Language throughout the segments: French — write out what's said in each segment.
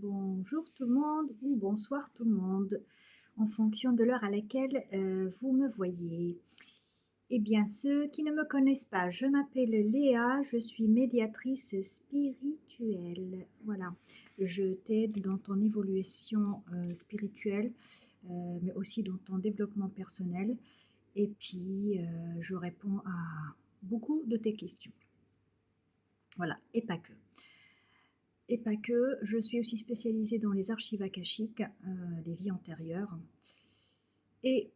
Bonjour tout le monde ou bonsoir tout le monde, en fonction de l'heure à laquelle vous me voyez. Eh bien, ceux qui ne me connaissent pas, je m'appelle Léa, je suis médiatrice spirituelle. Voilà, je t'aide dans ton évolution spirituelle, mais aussi dans ton développement personnel. Et puis, je réponds à beaucoup de tes questions. Voilà, et pas que. Et pas que, je suis aussi spécialisée dans les archives akashiques, les vies antérieures et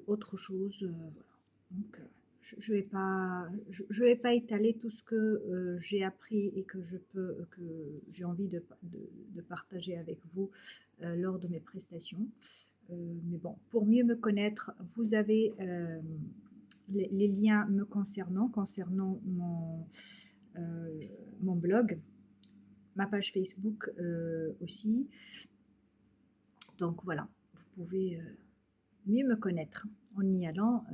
autre chose. Voilà. Donc, je vais pas étaler tout ce que j'ai appris et que j'ai envie de partager avec vous lors de mes prestations. Mais bon, pour mieux me connaître, vous avez les liens me concernant mon blog, ma page Facebook aussi. Donc voilà, vous pouvez mieux me connaître en y allant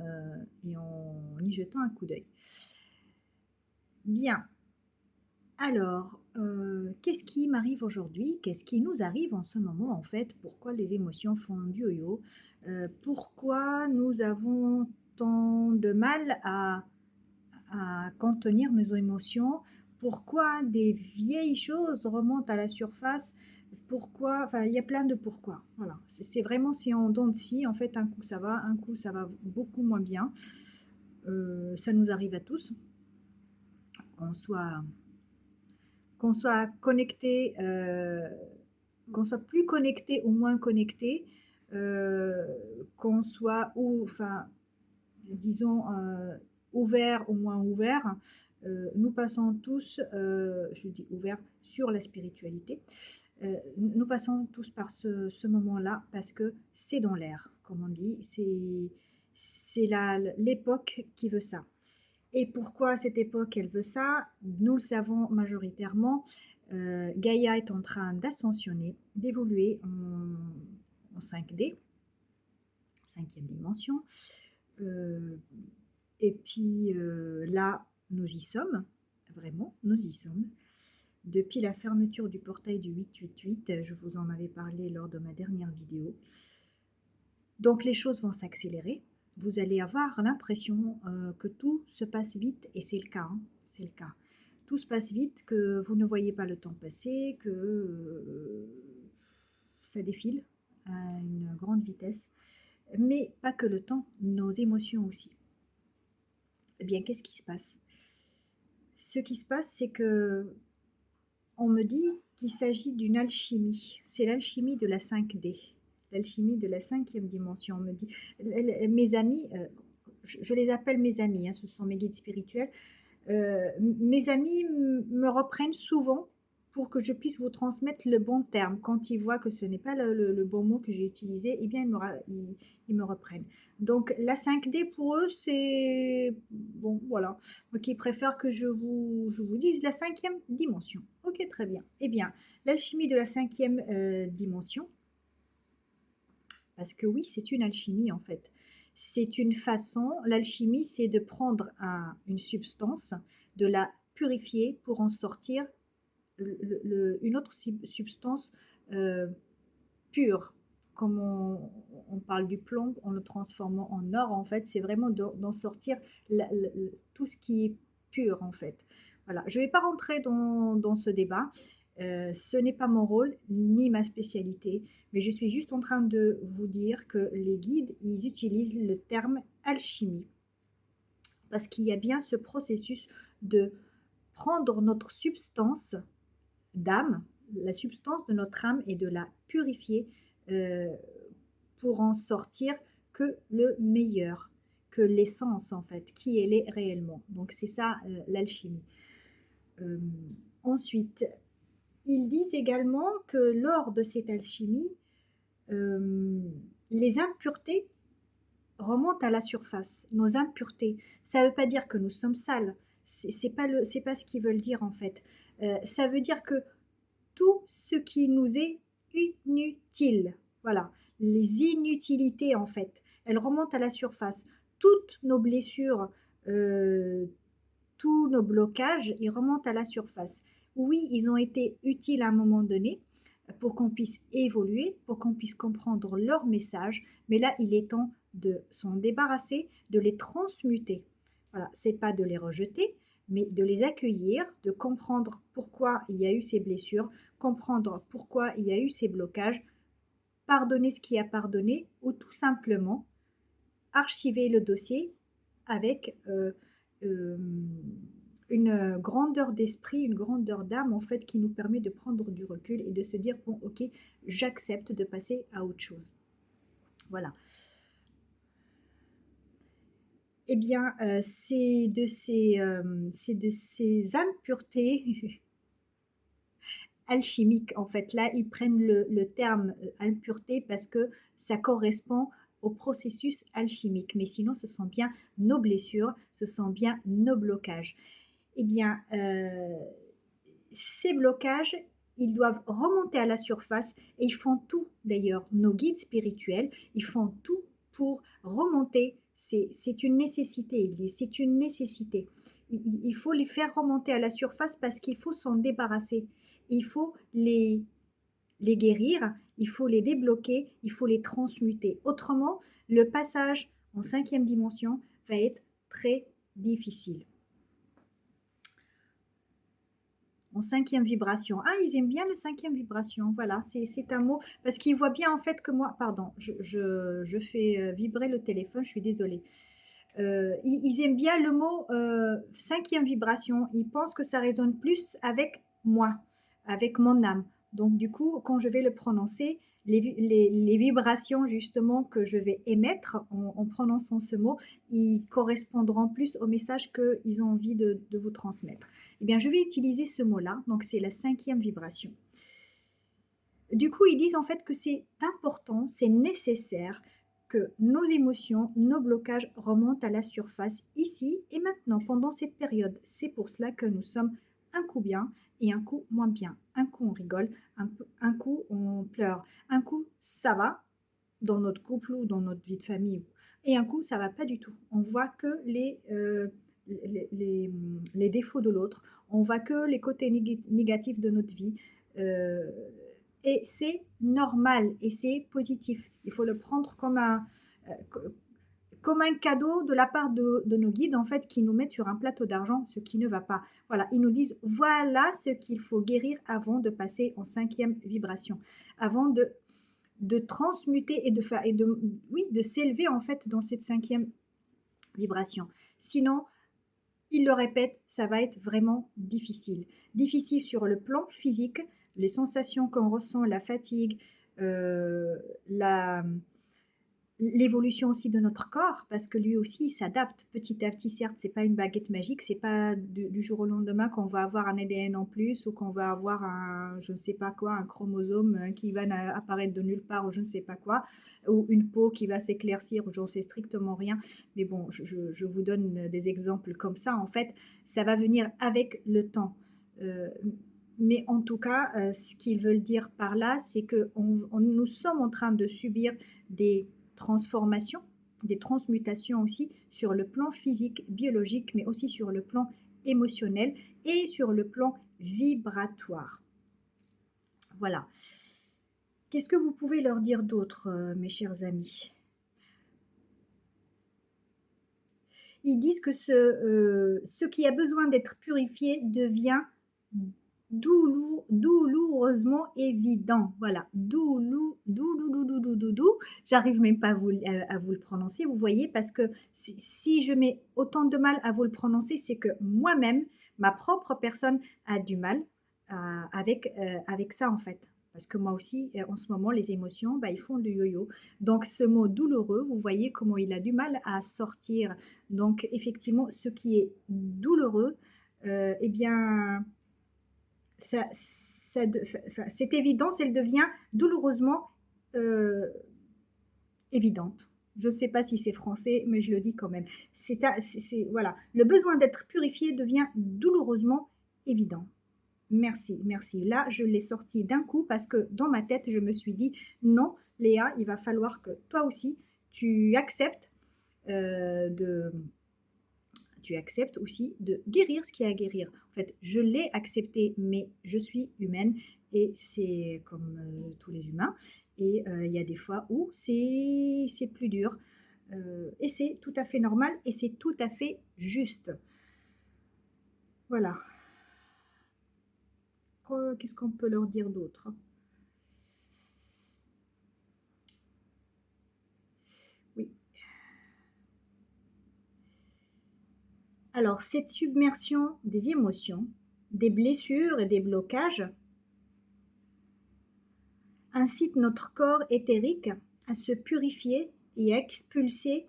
et en y jetant un coup d'œil. Bien, alors, qu'est-ce qui m'arrive aujourd'hui? Qu'est-ce qui nous arrive en ce moment en fait? Pourquoi les émotions font du yo-yo? Pourquoi nous avons tant de mal à contenir nos émotions? Pourquoi des vieilles choses remontent à la surface? Pourquoi? Enfin, il y a plein de pourquoi. Voilà, c'est vraiment si en dents de scie. En fait, un coup ça va, un coup ça va beaucoup moins bien. Ça nous arrive à tous, qu'on soit connecté, qu'on soit plus connecté ou moins connecté, qu'on soit enfin, disons, ouvert ou moins ouvert. Nous passons tous, je dis ouvert, sur la spiritualité. Nous passons tous par ce moment-là parce que c'est dans l'air, comme on dit. C'est l'époque qui veut ça. Et pourquoi cette époque, elle veut ça? Nous le savons majoritairement. Gaïa est en train d'ascensionner, d'évoluer en 5D, cinquième dimension. Et puis là, nous y sommes, vraiment, nous y sommes. Depuis la fermeture du portail du 888, je vous en avais parlé lors de ma dernière vidéo. Donc les choses vont s'accélérer. Vous allez avoir l'impression que tout se passe vite, et c'est le cas, hein, c'est le cas. Tout se passe vite, que vous ne voyez pas le temps passer, que ça défile à une grande vitesse. Mais pas que le temps, nos émotions aussi. Eh bien, qu'est-ce qui se passe? Ce qui se passe, c'est que on me dit qu'il s'agit d'une alchimie. C'est l'alchimie de la 5D, l'alchimie de la cinquième dimension. On me dit, mes amis, je les appelle mes amis, hein, ce sont mes guides spirituels. Mes amis me reprennent souvent pour que je puisse vous transmettre le bon terme. Quand ils voient que ce n'est pas le bon mot que j'ai utilisé, eh bien, ils me reprennent. Donc, la 5D, pour eux, c'est... Bon, voilà. Donc, ils préfèrent que je vous dise la cinquième dimension. Ok, très bien. Eh bien, l'alchimie de la cinquième dimension, parce que oui, c'est une alchimie, en fait. C'est une façon, l'alchimie, c'est de prendre une substance, de la purifier pour en sortir une autre substance pure. Comme on parle du plomb, en le transformant en or, en fait, c'est vraiment d'en sortir tout ce qui est pur, en fait. Voilà, je ne vais pas rentrer dans ce débat. Ce n'est pas mon rôle ni ma spécialité, mais je suis juste en train de vous dire que les guides, ils utilisent le terme alchimie parce qu'il y a bien ce processus de prendre notre substance d'âme, la substance de notre âme, et de la purifier pour en sortir que le meilleur, que l'essence en fait, qui elle est réellement. Donc c'est ça l'alchimie. Ensuite, ils disent également que lors de cette alchimie, les impuretés remontent à la surface. Nos impuretés, ça ne veut pas dire que nous sommes sales. C'est pas ce qu'ils veulent dire en fait. Ça veut dire que tout ce qui nous est inutile, voilà, les inutilités en fait, elles remontent à la surface. Toutes nos blessures, tous nos blocages, ils remontent à la surface. Oui, ils ont été utiles à un moment donné, pour qu'on puisse évoluer, pour qu'on puisse comprendre leur message. Mais là, il est temps de s'en débarrasser, de les transmuter. Voilà, c'est pas de les rejeter, mais de les accueillir, de comprendre pourquoi il y a eu ces blessures, comprendre pourquoi il y a eu ces blocages, pardonner ce qui a pardonné, ou tout simplement archiver le dossier avec une grandeur d'esprit, une grandeur d'âme en fait qui nous permet de prendre du recul et de se dire bon ok, j'accepte de passer à autre chose. Voilà. Eh bien, c'est de ces impuretés alchimiques, en fait. Là, ils prennent le terme impureté parce que ça correspond au processus alchimique. Mais sinon, ce sont bien nos blessures, ce sont bien nos blocages. Eh bien, ces blocages, ils doivent remonter à la surface et ils font tout, d'ailleurs, nos guides spirituels, ils font tout pour remonter. C'est une nécessité, c'est une nécessité. Il faut les faire remonter à la surface parce qu'il faut s'en débarrasser. Il faut les guérir, il faut les débloquer, il faut les transmuter. Autrement, le passage en 5e dimension va être très difficile. En 5e vibration. Ah, ils aiment bien le 5e vibration. Voilà, c'est un mot. Parce qu'ils voient bien en fait que moi... Pardon, je fais vibrer le téléphone, je suis désolée. Ils aiment bien le mot 5e vibration. Ils pensent que ça résonne plus avec moi, avec mon âme. Donc du coup, quand je vais le prononcer, les vibrations justement que je vais émettre en prononçant ce mot, ils correspondront plus au message qu'ils ont envie de vous transmettre. Eh bien, je vais utiliser ce mot-là, donc c'est la 5e vibration. Du coup, ils disent en fait que c'est important, c'est nécessaire que nos émotions, nos blocages remontent à la surface ici et maintenant, pendant cette période. C'est pour cela que nous sommes un coup bien et un coup moins bien. Un coup on rigole, un coup on pleure, un coup ça va dans notre couple ou dans notre vie de famille et un coup ça va pas du tout. On voit que les défauts de l'autre, on voit que les côtés négatifs de notre vie. Et c'est normal et c'est positif. Il faut le prendre comme un cadeau de la part de nos guides, en fait, qui nous mettent sur un plateau d'argent ce qui ne va pas. Voilà, ils nous disent, voilà ce qu'il faut guérir avant de passer en 5e vibration, avant de transmuter et de s'élever, en fait, dans cette 5e vibration. Sinon, il le répète, ça va être vraiment difficile. Difficile sur le plan physique, les sensations qu'on ressent, la fatigue, l'évolution aussi de notre corps, parce que lui aussi il s'adapte petit à petit. Certes, c'est pas une baguette magique, c'est pas du jour au lendemain qu'on va avoir un ADN en plus ou qu'on va avoir un je ne sais pas quoi, un chromosome qui va apparaître de nulle part ou je ne sais pas quoi, ou une peau qui va s'éclaircir ou j'en sais strictement rien. Mais bon, je vous donne des exemples comme ça. En fait, ça va venir avec le temps. Mais en tout cas, ce qu'ils veulent dire par là, c'est que nous sommes en train de subir des transformations, des transmutations aussi sur le plan physique, biologique, mais aussi sur le plan émotionnel et sur le plan vibratoire. Voilà. Qu'est-ce que vous pouvez leur dire d'autre, mes chers amis? Ils disent que ce qui a besoin d'être purifié devient douloureusement évident. Voilà, j'arrive même pas à vous le prononcer, vous voyez, parce que si je mets autant de mal à vous le prononcer, c'est que moi-même, ma propre personne a du mal avec ça en fait. Parce que moi aussi, en ce moment, les émotions, ils font du yo-yo. Donc, ce mot douloureux, vous voyez comment il a du mal à sortir. Donc, effectivement, ce qui est douloureux, eh bien, cette évidence, elle devient douloureusement évidente. Je ne sais pas si c'est français, mais je le dis quand même. Voilà. Le besoin d'être purifié devient douloureusement évident. Merci, merci. Là, je l'ai sorti d'un coup parce que dans ma tête, je me suis dit, non, Léa, il va falloir que toi aussi, tu acceptes tu acceptes aussi de guérir ce qu'il y a à guérir. En fait, je l'ai accepté, mais je suis humaine et c'est comme tous les humains. Et il y a des fois où c'est plus dur. Et c'est tout à fait normal et c'est tout à fait juste. Voilà. Qu'est-ce qu'on peut leur dire d'autre? Oui. Alors, cette submersion des émotions, des blessures et des blocages incite notre corps éthérique à se purifier et à expulser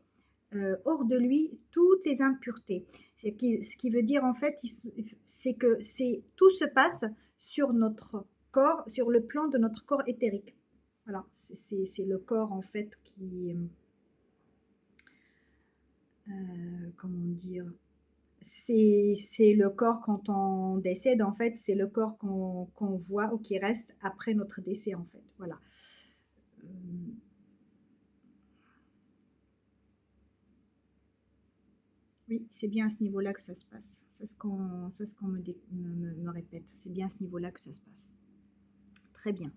hors de lui toutes les impuretés. Ce qui veut dire en fait, c'est que tout se passe sur notre corps, sur le plan de notre corps éthérique. Voilà, c'est le corps en fait qui, comment dire, c'est le corps quand on décède en fait, c'est le corps qu'on voit ou qui reste après notre décès en fait. Voilà. Oui, c'est bien à ce niveau-là que ça se passe. C'est ce qu'on me répète. C'est bien à ce niveau-là que ça se passe. Très bien.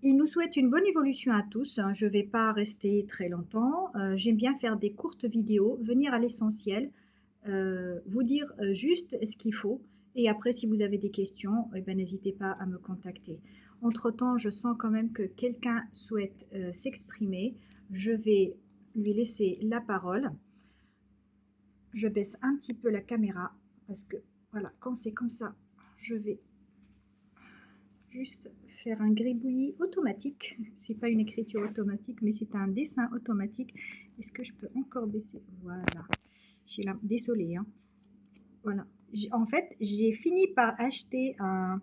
Il nous souhaite une bonne évolution à tous. Je ne vais pas rester très longtemps. J'aime bien faire des courtes vidéos, venir à l'essentiel, vous dire juste ce qu'il faut. Et après, si vous avez des questions, eh ben, n'hésitez pas à me contacter. Entre-temps, je sens quand même que quelqu'un souhaite s'exprimer. Je vais lui laisser la parole. Je baisse un petit peu la caméra parce que voilà, quand c'est comme ça, je vais juste faire un gribouillis automatique. C'est pas une écriture automatique, mais c'est un dessin automatique. Est-ce que je peux encore baisser? Voilà. J'ai là, désolée. Hein. Voilà. En fait, j'ai fini par acheter un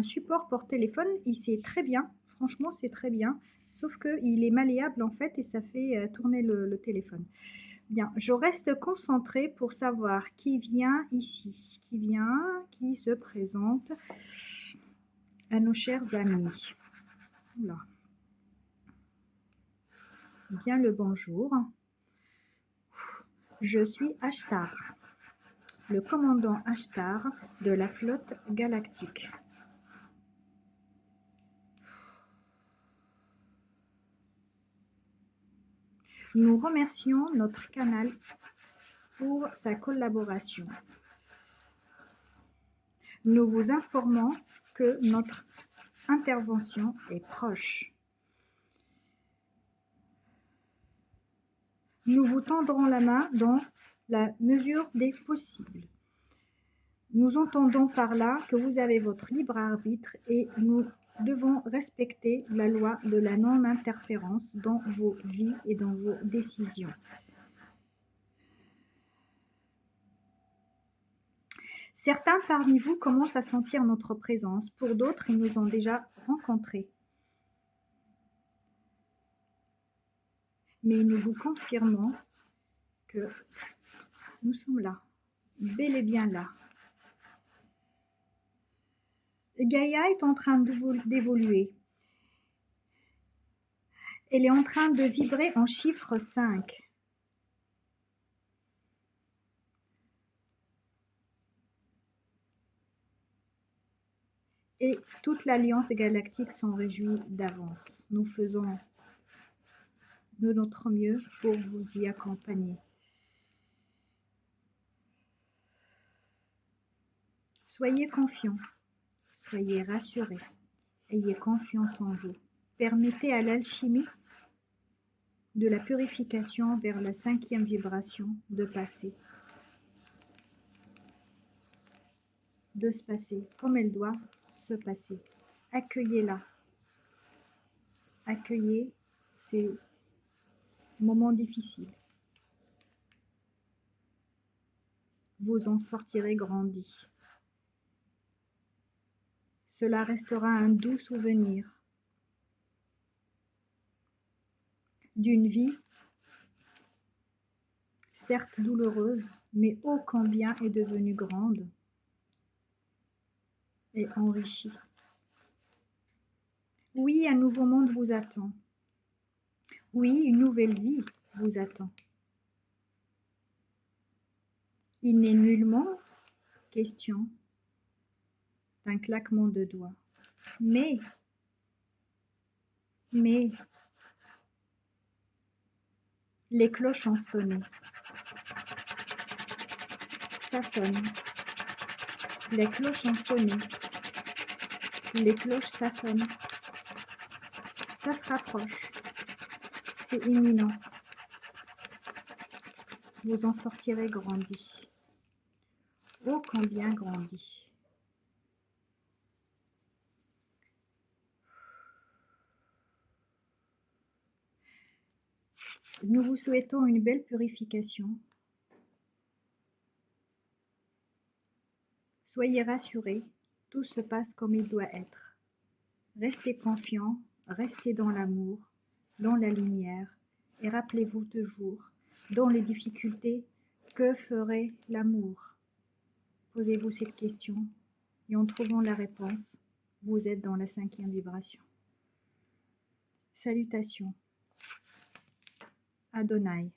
support pour téléphone. Il c'est très bien. Franchement, c'est très bien. Sauf qu'il est malléable en fait et ça fait tourner le téléphone. Bien, je reste concentrée pour savoir qui vient ici, qui se présente à nos chers amis. Là. Bien le bonjour. Je suis Ashtar, le commandant Ashtar de la flotte galactique. Nous remercions notre canal pour sa collaboration. Nous vous informons que notre intervention est proche. Nous vous tendrons la main dans la mesure des possibles. Nous entendons par là que vous avez votre libre arbitre et nous devons respecter la loi de la non-interférence dans vos vies et dans vos décisions. Certains parmi vous commencent à sentir notre présence, pour d'autres, ils nous ont déjà rencontrés. Mais nous vous confirmons que nous sommes là, bel et bien là. Gaïa est en train d'évoluer. Elle est en train de vibrer en chiffre 5. Et toute l'Alliance galactique s'en réjouit d'avance. Nous faisons de notre mieux pour vous y accompagner. Soyez confiants, soyez rassurés, ayez confiance en vous. Permettez à l'alchimie de la purification vers la 5e vibration de passer. De se passer comme elle doit se passer. Accueillez-la. Accueillez ces moments difficiles. Vous en sortirez grandi. Cela restera un doux souvenir d'une vie, certes douloureuse, mais ô combien est devenue grande et enrichie. Oui, un nouveau monde vous attend. Oui, une nouvelle vie vous attend. Il n'est nullement question d'un claquement de doigts. Mais les cloches ont sonné. Ça sonne. Les cloches ont sonné. Les cloches, ça sonne. Ça se rapproche. C'est imminent. Vous en sortirez grandi. Oh, combien grandi. Nous vous souhaitons une belle purification. Soyez rassurés, tout se passe comme il doit être. Restez confiants, restez dans l'amour, dans la lumière, et rappelez-vous toujours, dans les difficultés, que ferait l'amour? Posez-vous cette question, et en trouvant la réponse, vous êtes dans la 5e vibration. Salutations. Adonai.